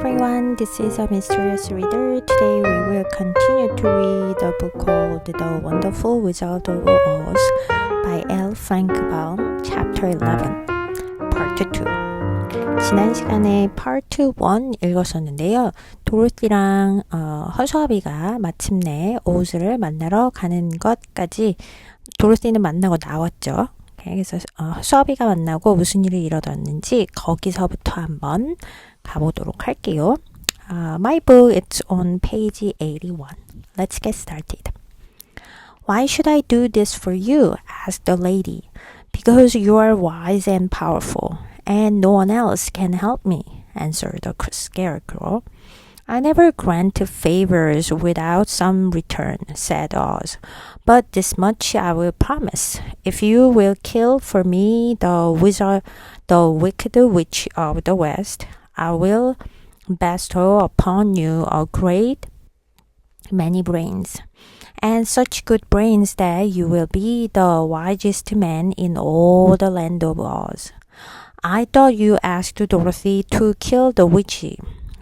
everyone, this is a mysterious reader. Today we will continue to read a book called The Wonderful Wizard of Oz by L. Frank Baum, Chapter 11, Part 2. 지난 시간에 Part 1 읽었었는데요. 도로티랑 허수아비가 마침내 오즈를 만나러 가는 것까지 도로티는 만나고 나왔죠. 그래서 허수아비가 만나고 무슨 일이 일어났는지 거기서부터 한번 가보도록 할게요. My book is on page 81. Let's get started. Why should I do this for you? Asked the lady. Because you are wise and powerful, and no one else can help me, answered the scarecrow. I never grant favors without some return, said Oz. But this much I will promise. If you will kill for me the wicked witch of the West, I will bestow upon you a great many brains, and such good brains that you will be the wisest man in all the land of Oz. I thought you asked Dorothy to kill the witch,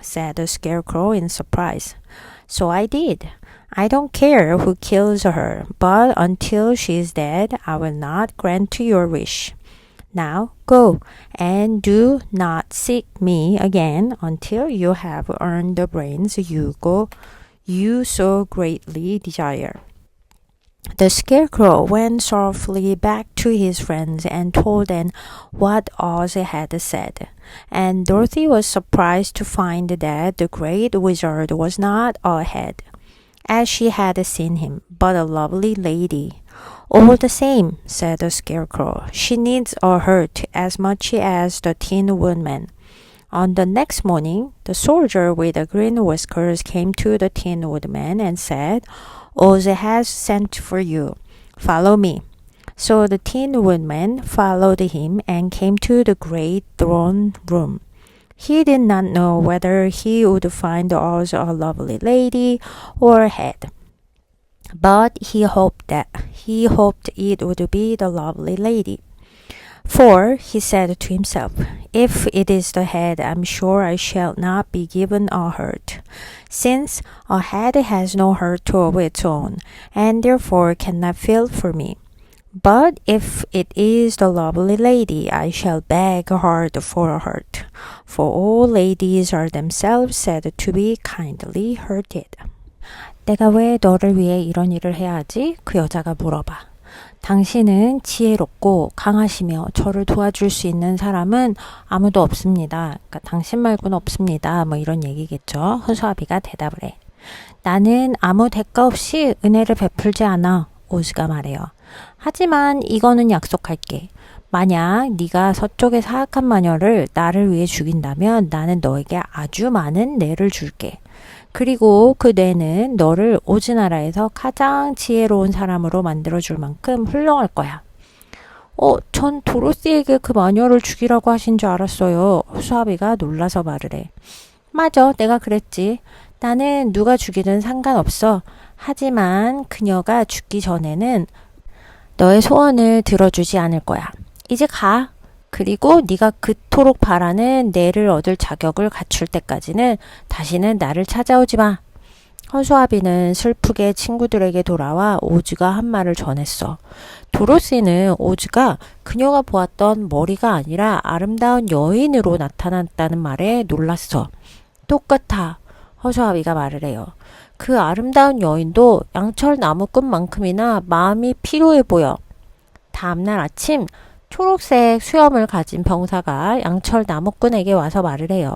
said the Scarecrow in surprise. So I did. I don't care who kills her, but until she is dead, I will not grant your wish. Now go, and do not seek me again until you have earned the brains you so greatly desire. The Scarecrow went sorrowfully back to his friends and told them what Oz had said, and Dorothy was surprised to find that the great wizard was not a head, as she had seen him, but a lovely lady. All the same, said the Scarecrow, she needs a hurt as much as the Tin Woodman. On the next morning, the soldier with the green whiskers came to the Tin Woodman and said, Oz has sent for you. Follow me. So the Tin Woodman followed him and came to the great throne room. He did not know whether he would find Oz a lovely lady or a head, but he hoped it would be the lovely lady. For, he said to himself, if it is the head, I'm sure I shall not be given a hurt, since a head has no hurt of its own, and therefore cannot feel for me. But if it is the lovely lady, I shall beg hard for a hurt, for all ladies are themselves said to be kindly hurted. 내가 왜 너를 위해 이런 일을 해야 하지? 그 여자가 물어봐. 당신은 지혜롭고 강하시며 저를 도와줄 수 있는 사람은 아무도 없습니다. 그러니까 당신 말고는 없습니다. 뭐 이런 얘기겠죠. 허수아비가 대답을 해. 나는 아무 대가 없이 은혜를 베풀지 않아. 오즈가 말해요. 하지만 이거는 약속할게. 만약 네가 서쪽의 사악한 마녀를 나를 위해 죽인다면 나는 너에게 아주 많은 뇌를 줄게. 그리고 그 뇌는 너를 오즈나라에서 가장 지혜로운 사람으로 만들어줄 만큼 훌륭할 거야. 전 도로시에게 그 마녀를 죽이라고 하신 줄 알았어요. 허수아비가 놀라서 말을 해. 맞아, 내가 그랬지. 나는 누가 죽이든 상관없어. 하지만 그녀가 죽기 전에는 너의 소원을 들어주지 않을 거야. 이제 가. 그리고 네가 그토록 바라는 뇌를 얻을 자격을 갖출 때까지는 다시는 나를 찾아오지 마. 허수아비는 슬프게 친구들에게 돌아와 오즈가 한 말을 전했어. 도로시는 오즈가 그녀가 보았던 머리가 아니라 아름다운 여인으로 나타났다는 말에 놀랐어. 똑같아. 허수아비가 말을 해요. 그 아름다운 여인도 양철 나무꾼만큼이나 마음이 피로해 보여. 다음날 아침 초록색 수염을 가진 병사가 양철 나무꾼에게 와서 말을 해요.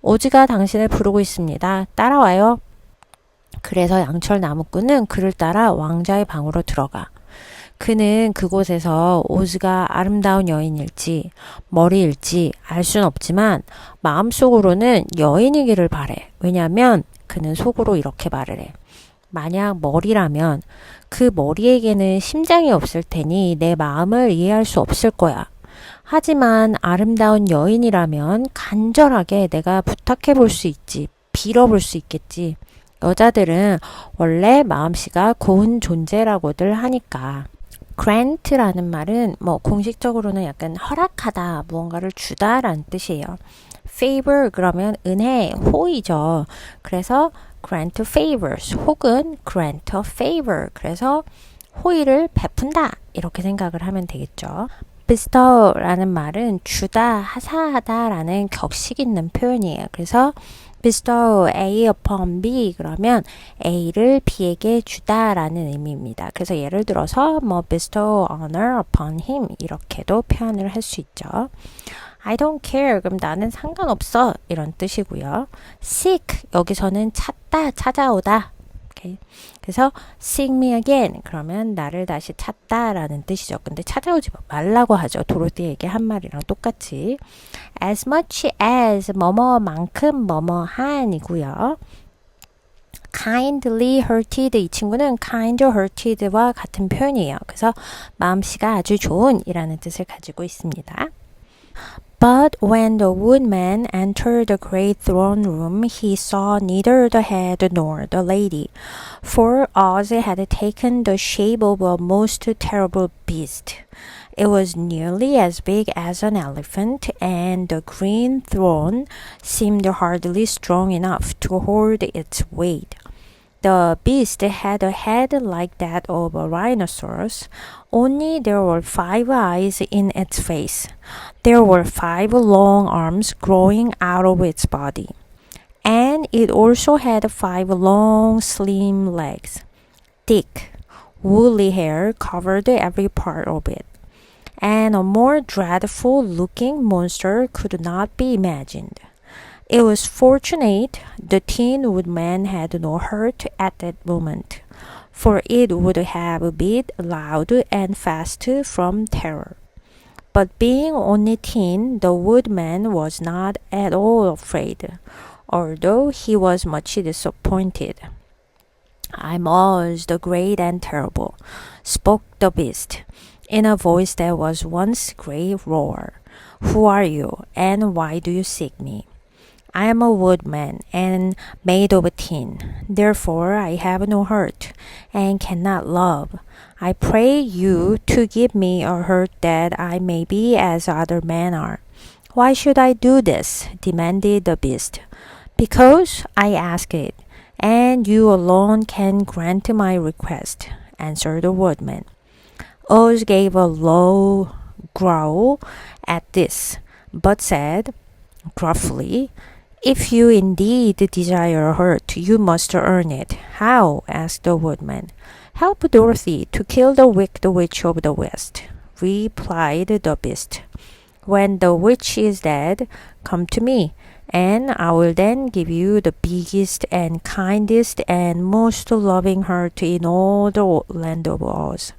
오즈가 당신을 부르고 있습니다. 따라와요. 그래서 양철 나무꾼은 그를 따라 왕자의 방으로 들어가. 그는 그곳에서 오즈가 아름다운 여인일지 머리일지 알 순 없지만 마음속으로는 여인이기를 바래. 왜냐하면 그는 속으로 이렇게 말을 해. 만약 머리라면 그 머리에게는 심장이 없을 테니 내 마음을 이해할 수 없을 거야. 하지만 아름다운 여인이라면 간절하게 내가 부탁해 볼 수 있지, 빌어볼 수 있겠지. 여자들은 원래 마음씨가 고운 존재라고들 하니까. grant라는 말은 뭐 공식적으로는 약간 허락하다, 무언가를 주다라는 뜻이에요. favor 그러면 은혜, 호의죠. 그래서 grant favors 혹은 grant a favor. 그래서 호의를 베푼다 이렇게 생각을 하면 되겠죠. bestow라는 말은 주다, 하사하다 라는 격식 있는 표현이에요. 그래서 bestow A upon B 그러면 A를 B에게 주다 라는 의미입니다. 그래서 예를 들어서 뭐 bestow honor upon him 이렇게도 표현을 할 수 있죠. I don't care 그럼 나는 상관없어 이런 뜻이고요. seek 여기서는 찾다, 찾아오다. Okay. 그래서 seek me again 그러면 나를 다시 찾다 라는 뜻이죠. 근데 찾아오지 말라고 하죠. 도로티에게 한 말이랑 똑같이 as much as 뭐뭐만큼 뭐뭐한이고요. kindly hurted 이 친구는 kind hurted와 같은 표현이에요. 그래서 마음씨가 아주 좋은 이라는 뜻을 가지고 있습니다. But when the woodman entered the great throne room, he saw neither the head nor the lady, for Oz had taken the shape of a most terrible beast. It was nearly as big as an elephant, and the green throne seemed hardly strong enough to hold its weight. The beast had a head like that of a rhinoceros, only there were 5 eyes in its face. There were 5 long arms growing out of its body. And it also had 5 long, slim legs. Thick, woolly hair covered every part of it. And a more dreadful looking monster could not be imagined. It was fortunate the Tin Woodman had no hurt at that moment, for it would have beat loud and fast from terror. But being only tin, the Woodman was not at all afraid, although he was much disappointed. I'm Oz, the great and terrible, spoke the beast, in a voice that was once great roar. Who are you, and why do you seek me? I am a woodman and made of tin. Therefore I have no hurt and cannot love. I pray you to give me a hurt that I may be as other men are. Why should I do this? Demanded the beast. Because I ask it, and you alone can grant my request, answered the woodman. Oz gave a low growl at this, but said gruffly, If you indeed desire a hurt, you must earn it. How? Asked the woodman. Help Dorothy to kill the wicked witch of the West, replied the beast. When the witch is dead, come to me, and I will then give you the biggest and kindest and most loving heart in all the land of Oz.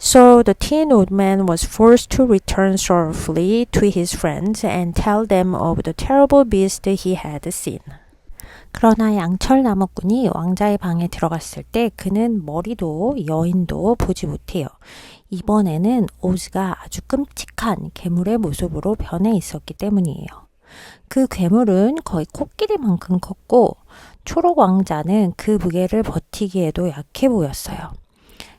So the Tin Woodman was forced to return sorrowfully to his friends and tell them of the terrible beast he had seen. 그러나 양철 나무꾼이 왕자의 방에 들어갔을 때 그는 머리도 여인도 보지 못해요. 이번에는 오즈가 아주 끔찍한 괴물의 모습으로 변해 있었기 때문이에요. 그 괴물은 거의 코끼리만큼 컸고 초록 왕자는 그 무게를 버티기에도 약해 보였어요.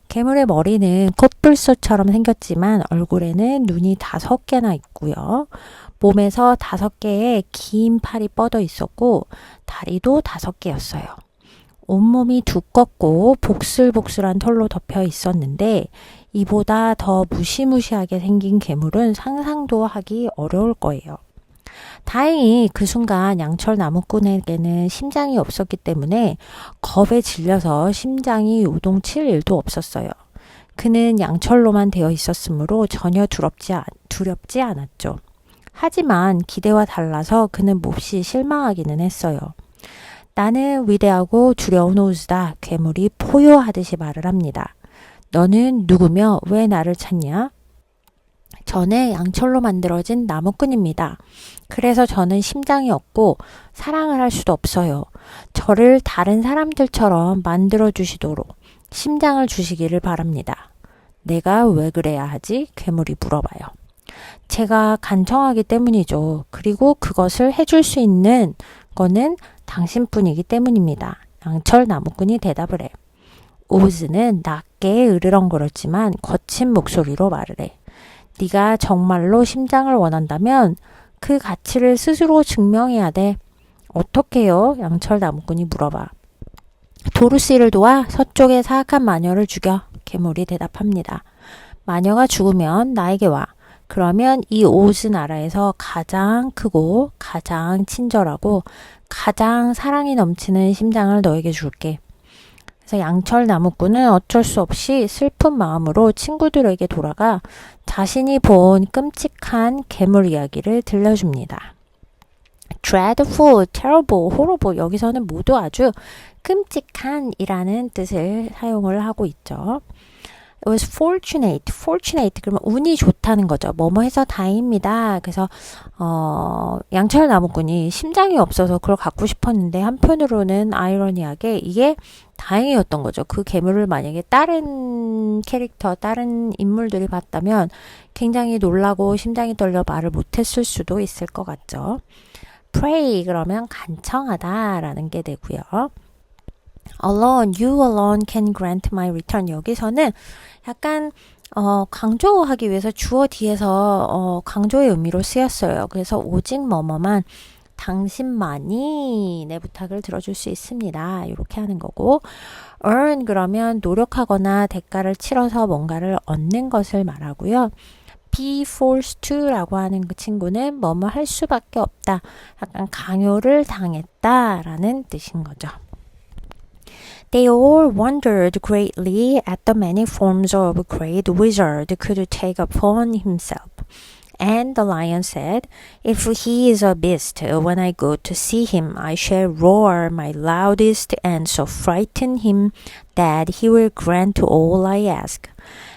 괴물의 머리는 꽃불소처럼 생겼지만 얼굴에는 눈이 5개나 있고요. 몸에서 5개의 긴 팔이 뻗어 있었고 다리도 5개였어요. 온몸이 두껍고 복슬복슬한 털로 덮여 있었는데 이보다 더 무시무시하게 생긴 괴물은 상상도 하기 어려울 거예요. 다행히 그 순간 양철 나무꾼에게는 심장이 없었기 때문에 겁에 질려서 심장이 요동칠 일도 없었어요. 그는 양철로만 되어 있었으므로 전혀 두렵지 않았죠. 하지만 기대와 달라서 그는 몹시 실망하기는 했어요. 나는 위대하고 두려운 오즈다. 괴물이 포효하듯이 말을 합니다. 너는 누구며 왜 나를 찾냐? 저는 양철로 만들어진 나무꾼입니다. 그래서 저는 심장이 없고 사랑을 할 수도 없어요. 저를 다른 사람들처럼 만들어주시도록 심장을 주시기를 바랍니다. 내가 왜 그래야 하지? 괴물이 물어봐요. 제가 간청하기 때문이죠. 그리고 그것을 해줄 수 있는 거는 당신뿐이기 때문입니다. 양철 나무꾼이 대답을 해. 오즈는 낮게 으르렁거렸지만 거친 목소리로 말을 해. 네가 정말로 심장을 원한다면 그 가치를 스스로 증명해야 돼. 어떻게요? 양철 나무꾼이 물어봐. 도르시를 도와 서쪽의 사악한 마녀를 죽여. 괴물이 대답합니다. 마녀가 죽으면 나에게 와. 그러면 이 오즈 나라에서 가장 크고 가장 친절하고 가장 사랑이 넘치는 심장을 너에게 줄게. 그래서 양철 나무꾼은 어쩔 수 없이 슬픈 마음으로 친구들에게 돌아가 자신이 본 끔찍한 괴물 이야기를 들려줍니다. dreadful, terrible, horrible 여기서는 모두 아주 끔찍한 이라는 뜻을 사용을 하고 있죠. It was fortunate 그러면 운이 좋다는 거죠. 뭐뭐 해서 다행입니다. 그래서 양철 나무꾼이 심장이 없어서 그걸 갖고 싶었는데 한편으로는 아이러니하게 이게 다행이었던 거죠. 그 괴물을 만약에 다른 캐릭터, 다른 인물들이 봤다면 굉장히 놀라고 심장이 떨려 말을 못했을 수도 있을 것 같죠. pray 그러면 간청하다 라는 게 되고요. alone, you alone can grant my return. 여기서는 약간 강조하기 위해서 주어 뒤에서 강조의 의미로 쓰였어요. 그래서 오직 뭐뭐만 당신만이 내 부탁을 들어줄 수 있습니다. 이렇게 하는 거고 earn 그러면 노력하거나 대가를 치러서 뭔가를 얻는 것을 말하고요. be forced to 라고 하는 그 친구는 뭐뭐 할 수밖에 없다. 약간 강요를 당했다 라는 뜻인 거죠. They all wondered greatly at the many forms of great wizard could take upon himself. And the lion said, If he is a beast, when I go to see him, I shall roar my loudest and so frighten him that he will grant all I ask.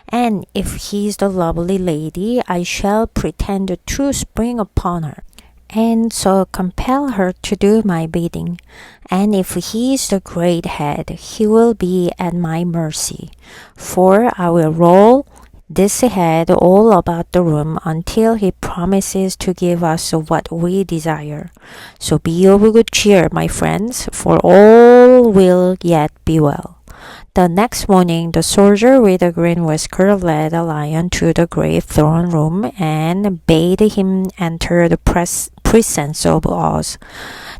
And if he is the lovely lady, I shall pretend to spring upon her. And so compel her to do my bidding. And if he is the great head, he will be at my mercy. For I will roll this head all about the room until he promises to give us what we desire. So be of good cheer, my friends, for all will yet be well. The next morning, the soldier with the green whisker led the lion to the great throne room and bade him enter the presence of Oz.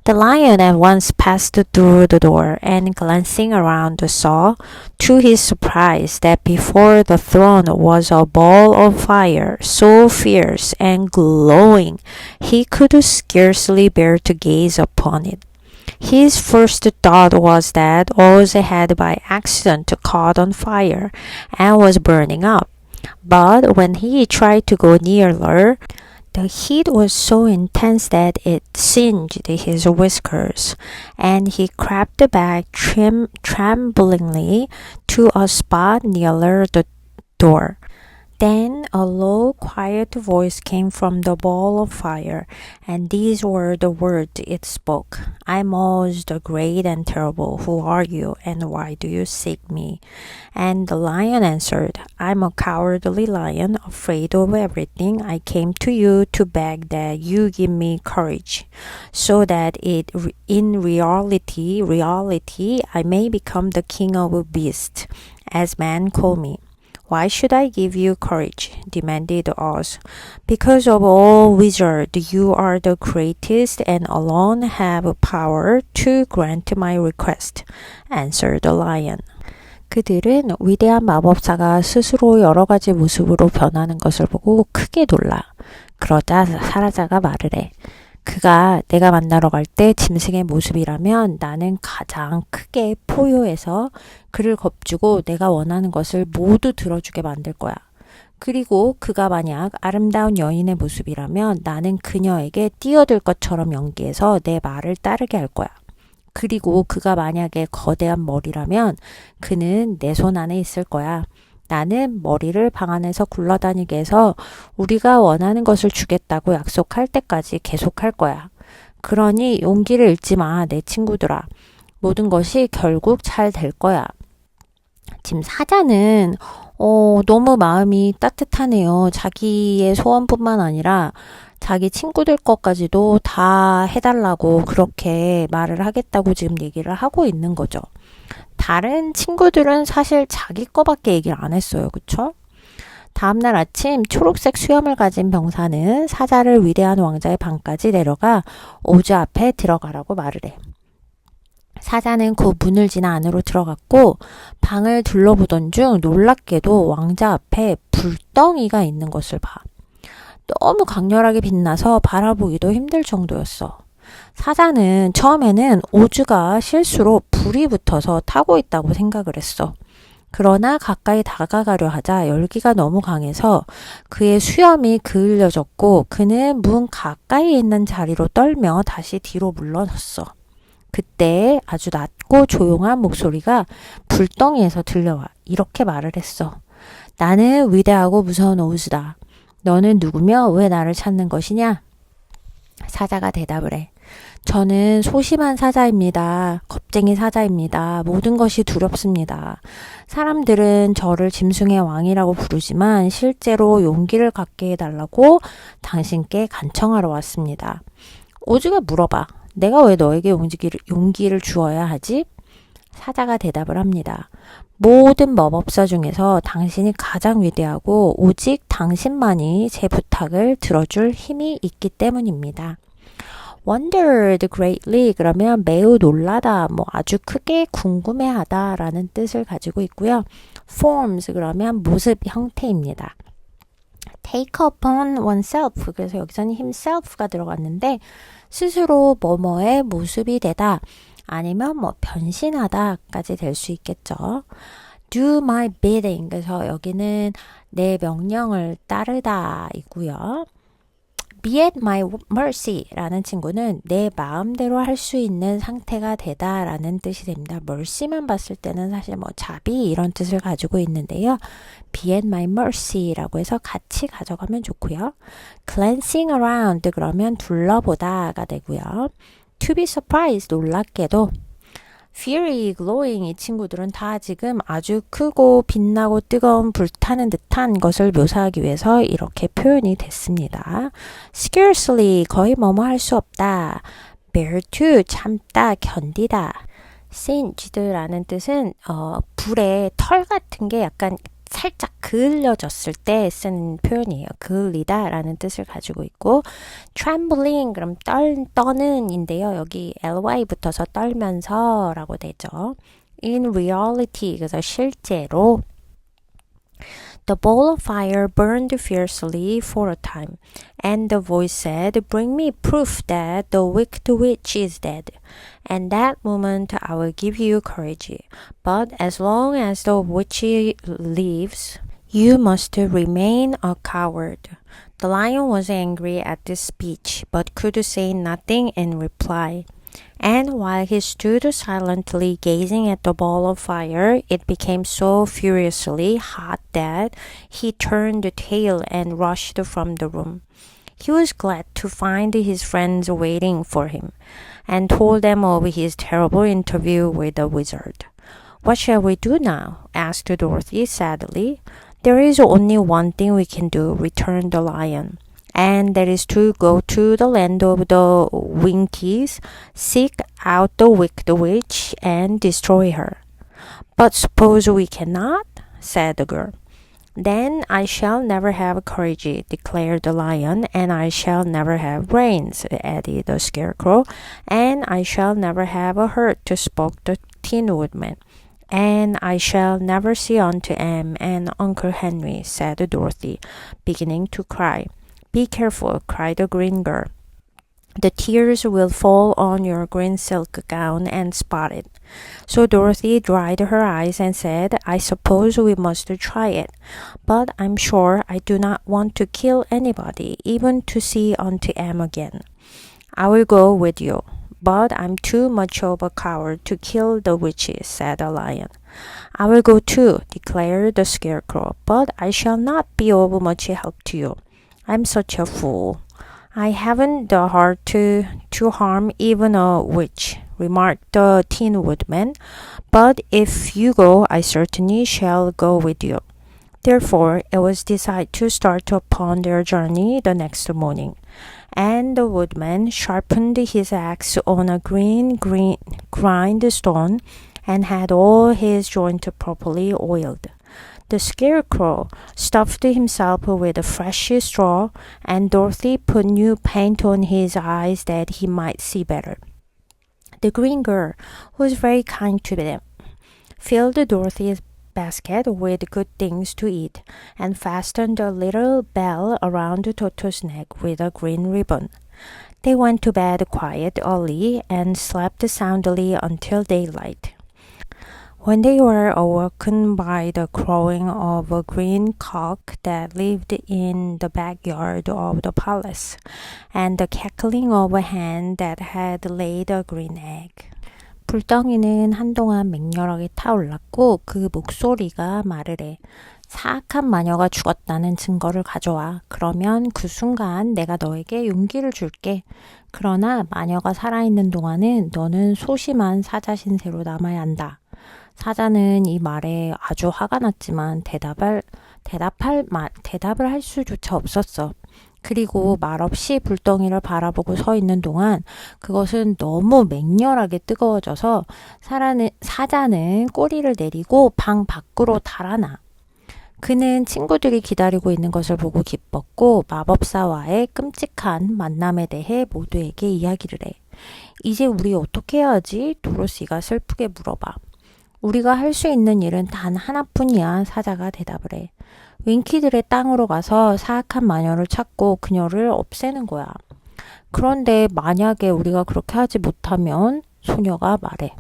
The lion at once passed through the door and glancing around saw, to his surprise, that before the throne was a ball of fire so fierce and glowing he could scarcely bear to gaze upon it. His first thought was that Oz had by accident caught on fire and was burning up. But when he tried to go nearer, the heat was so intense that it singed his whiskers, and he crept back tremblingly to a spot nearer the door. Then a low, quiet voice came from the ball of fire, and these were the words it spoke. I'm Oz, the great and terrible. Who are you, and why do you seek me? And the lion answered, I'm a cowardly lion, afraid of everything. I came to you to beg that you give me courage, so that in reality, I may become the king of beasts, as men call me. Why should I give you courage? Demanded Oz. Because of all wizards, you are the greatest and alone have power to grant my request, answered the lion. 그들은 위대한 마법사가 스스로 여러 가지 모습으로 변하는 것을 보고 크게 놀라. 그러자 사라자가 말을 해. 그가 내가 만나러 갈 때 짐승의 모습이라면 나는 가장 크게 포효해서 그를 겁주고 내가 원하는 것을 모두 들어주게 만들 거야. 그리고 그가 만약 아름다운 여인의 모습이라면 나는 그녀에게 뛰어들 것처럼 연기해서 내 말을 따르게 할 거야. 그리고 그가 만약에 거대한 머리라면 그는 내 손 안에 있을 거야. 나는 머리를 방 안에서 굴러다니게 해서 우리가 원하는 것을 주겠다고 약속할 때까지 계속할 거야. 그러니 용기를 잃지 마, 내 친구들아. 모든 것이 결국 잘 될 거야. 지금 사자는 너무 마음이 따뜻하네요. 자기의 소원뿐만 아니라 자기 친구들 것까지도 다 해달라고 그렇게 말을 하겠다고 지금 얘기를 하고 있는 거죠. 다른 친구들은 사실 자기 거밖에 얘기를 안 했어요. 그쵸? 다음날 아침 초록색 수염을 가진 병사는 사자를 위대한 왕자의 방까지 내려가 오즈 앞에 들어가라고 말을 해. 사자는 그 문을 지나 안으로 들어갔고 방을 둘러보던 중 놀랍게도 왕자 앞에 불덩이가 있는 것을 봐. 너무 강렬하게 빛나서 바라보기도 힘들 정도였어. 사자는 처음에는 오즈가 실수로 불이 붙어서 타고 있다고 생각을 했어. 그러나 가까이 다가가려 하자 열기가 너무 강해서 그의 수염이 그을려졌고 그는 문 가까이 있는 자리로 떨며 다시 뒤로 물러섰어. 그때 아주 낮고 조용한 목소리가 불덩이에서 들려와 이렇게 말을 했어. 나는 위대하고 무서운 오즈다. 너는 누구며 왜 나를 찾는 것이냐? 사자가 대답을 해. 저는 소심한 사자입니다. 겁쟁이 사자입니다. 모든 것이 두렵습니다. 사람들은 저를 짐승의 왕이라고 부르지만 실제로 용기를 갖게 해달라고 당신께 간청하러 왔습니다. 오즈가 물어봐. 내가 왜 너에게 용기를 주어야 하지? 사자가 대답을 합니다. 모든 마법사 중에서 당신이 가장 위대하고 오직 당신만이 제 부탁을 들어줄 힘이 있기 때문입니다. wondered greatly 그러면 매우 놀라다, 아주 크게 궁금해하다 라는 뜻을 가지고 있고요. forms 그러면 모습, 형태입니다. take upon oneself 그래서 여기서는 himself가 들어갔는데 스스로 뭐뭐의 모습이 되다 아니면 변신하다까지 될 수 있겠죠. do my bidding 그래서 여기는 내 명령을 따르다 이고요. be at my mercy 라는 친구는 내 마음대로 할 수 있는 상태가 되다 라는 뜻이 됩니다. mercy만 봤을 때는 사실 자비 이런 뜻을 가지고 있는데요. be at my mercy 라고 해서 같이 가져가면 좋고요. glancing around 그러면 둘러보다가 되고요. to be surprised 놀랍게도 fiery, glowing 이 친구들은 다 지금 아주 크고 빛나고 뜨거운 불타는 듯한 것을 묘사하기 위해서 이렇게 표현이 됐습니다. scarcely 거의 뭐뭐 할 수 없다. bear to 참다, 견디다. singed라는 뜻은 불에 털 같은 게 약간 살짝 그을려졌을 때 쓰는 표현이에요. 그을리다 라는 뜻을 가지고 있고 trembling 그럼 떠는 인데요. 여기 ly 붙어서 떨면서 라고 되죠. in reality 그래서 실제로 The ball of fire burned fiercely for a time, and the voice said, Bring me proof that the wicked witch is dead. And that moment I will give you courage. But as long as the witch lives, you must remain a coward. The lion was angry at this speech, but could say nothing in reply. And while he stood silently gazing at the ball of fire, it became so furiously hot that he turned tail and rushed from the room. He was glad to find his friends waiting for him, and told them of his terrible interview with the wizard. What shall we do now? Asked Dorothy sadly. There is only one thing we can do, returned the lion. And that is to go to the land of the Winkies, seek out the wicked witch, and destroy her. But suppose we cannot, said the girl. Then I shall never have courage, declared the lion, and I shall never have brains, added the scarecrow, and I shall never have a hurt, spoke the Tin Woodman. And I shall never see Aunt Em and Uncle Henry, said Dorothy, beginning to cry. Be careful, cried the green girl. The tears will fall on your green silk gown and spot it. So Dorothy dried her eyes and said, I suppose we must try it, but I'm sure I do not want to kill anybody, even to see Aunt Em again. I will go with you, but I'm too much of a coward to kill the witches, said the lion. I will go too, declared the scarecrow, but I shall not be of much help to you. I'm such a fool. I haven't the heart to harm even a witch, remarked the Tin Woodman, but if you go, I certainly shall go with you. Therefore, it was decided to start upon their journey the next morning, and the woodman sharpened his axe on a grindstone and had all his joints properly oiled. The Scarecrow stuffed himself with fresh straw, and Dorothy put new paint on his eyes that he might see better. The Green Girl, who was very kind to them, filled Dorothy's basket with good things to eat, and fastened a little bell around Toto's neck with a green ribbon. They went to bed quite early and slept soundly until daylight. When they were awoken by the crowing of a green cock that lived in the backyard of the palace, and the cackling of a hen that had laid a green egg. 불덩이는 한동안 맹렬하게 타올랐고 그 목소리가 말을 사악한 마녀가 죽었다는 증거를 가져와. 그러면 그 순간 내가 너에게 용기를 줄게. 그러나 마녀가 살아있는 동안은 너는 소심한 사자 신세로 남아야 한다. 사자는 이 말에 아주 화가 났지만 대답을 할 수조차 없었어. 그리고 말없이 불덩이를 바라보고 서 있는 동안 그것은 너무 맹렬하게 뜨거워져서 사자는 꼬리를 내리고 방 밖으로 달아나. 그는 친구들이 기다리고 있는 것을 보고 기뻤고 마법사와의 끔찍한 만남에 대해 모두에게 이야기를 해. 이제 우리 어떻게 해야 하지? 도로시가 슬프게 물어봐. 우리가 할 수 있는 일은 단 하나뿐이야. 사자가 대답을 해. 윙키들의 땅으로 가서 사악한 마녀를 찾고 그녀를 없애는 거야. 그런데 만약에 우리가 그렇게 하지 못하면 소녀가 말해.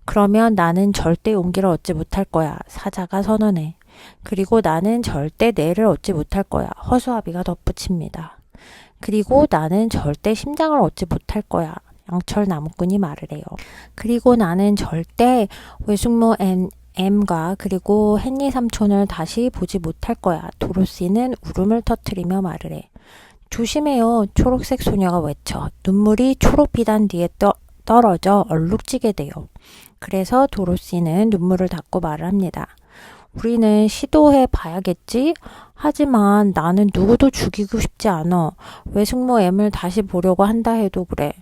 그러면 나는 절대 용기를 얻지 못할 거야. 사자가 선언해. 그리고 나는 절대 뇌를 얻지 못할 거야. 허수아비가 덧붙입니다. 그리고 나는 절대 심장을 얻지 못할 거야. 양철 나무꾼이 말을 해요. 그리고 나는 절대 외숙모 M과 그리고 헨리 삼촌을 다시 보지 못할 거야. 도로시는 울음을 터뜨리며 말을 해. 조심해요. 초록색 소녀가 외쳐. 눈물이 초록비단 뒤에 떨어져 얼룩지게 돼요. 그래서 도로시는 눈물을 닦고 말을 합니다. 우리는 시도해 봐야겠지? 하지만 나는 누구도 죽이고 싶지 않아. 외숙모 M을 다시 보려고 한다 해도 그래.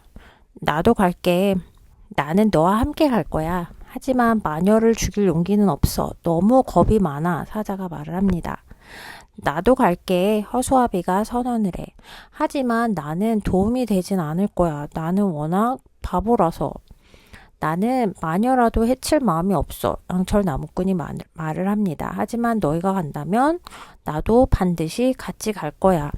나도 갈게. 나는 너와 함께 갈 거야. 하지만 마녀를 죽일 용기는 없어. 너무 겁이 많아. 사자가 말을 합니다. 나도 갈게. 허수아비가 선언을 해. 하지만 나는 도움이 되진 않을 거야. 나는 워낙 바보라서. 나는 마녀라도 해칠 마음이 없어. 양철 나무꾼이 말을 합니다. 하지만 너희가 간다면 나도 반드시 같이 갈 거야.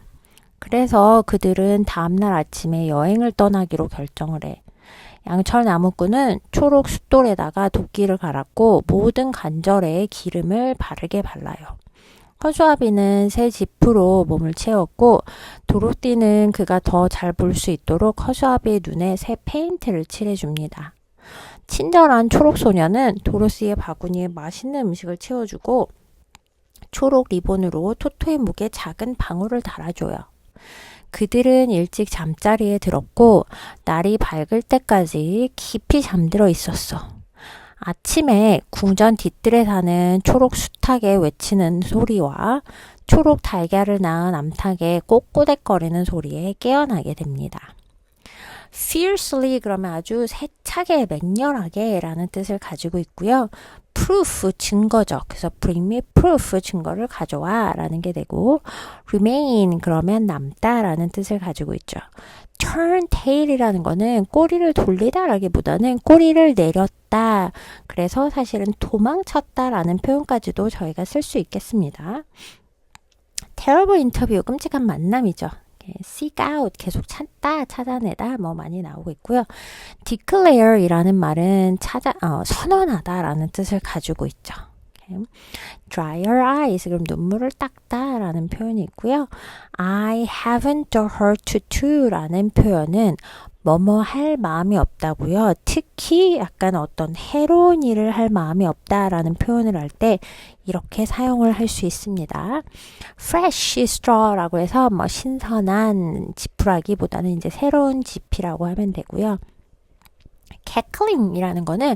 그래서 그들은 다음날 아침에 여행을 떠나기로 결정을 해. 양철 나무꾼은 초록 숫돌에다가 도끼를 갈았고 모든 관절에 기름을 바르게 발라요. 허수아비는 새 지프로 몸을 채웠고 도로띠는 그가 더 잘 볼 수 있도록 허수아비의 눈에 새 페인트를 칠해줍니다. 친절한 초록 소녀는 도로시의 바구니에 맛있는 음식을 채워주고 초록 리본으로 토토의 목에 작은 방울을 달아줘요. 그들은 일찍 잠자리에 들었고 날이 밝을 때까지 깊이 잠들어 있었어. 아침에 궁전 뒤뜰에 사는 초록 수탉의 외치는 소리와 초록 달걀을 낳은 암탉의 꼬꼬댁거리는 소리에 깨어나게 됩니다. Fiercely 그러면 아주 세차게 맹렬하게 라는 뜻을 가지고 있고요. proof 증거적. 그래서 bring me proof 증거를 가져와 라는 게 되고 remain 그러면 남다 라는 뜻을 가지고 있죠. turn tail이라는 거는 꼬리를 돌리다 라기보다는 꼬리를 내렸다. 그래서 사실은 도망쳤다 라는 표현까지도 저희가 쓸 수 있겠습니다. terrible interview 끔찍한 만남이죠. seek out 계속 찾다, 찾아내다 뭐 많이 나오고 있고요. declare 이라는 말은 선언하다 라는 뜻을 가지고 있죠. dry your eyes 그럼 눈물을 닦다 라는 표현이 있고요. I haven't the heart to 라는 표현은 뭐뭐 할 마음이 없다고요. 특히 약간 어떤 해로운 일을 할 마음이 없다라는 표현을 할 때 이렇게 사용을 할 수 있습니다. fresh straw라고 해서 뭐 신선한 지푸라기보다는 이제 새로운 지피라고 하면 되고요. cackling이라는 거는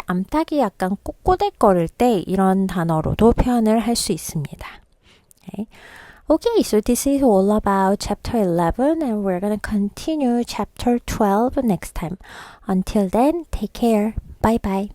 암탉이 약간 꼬꼬댁거릴 때 이런 단어로도 표현을 할 수 있습니다. Okay, so this is all about chapter 11 and we're going to continue chapter 12 next time. Until then, take care. Bye bye.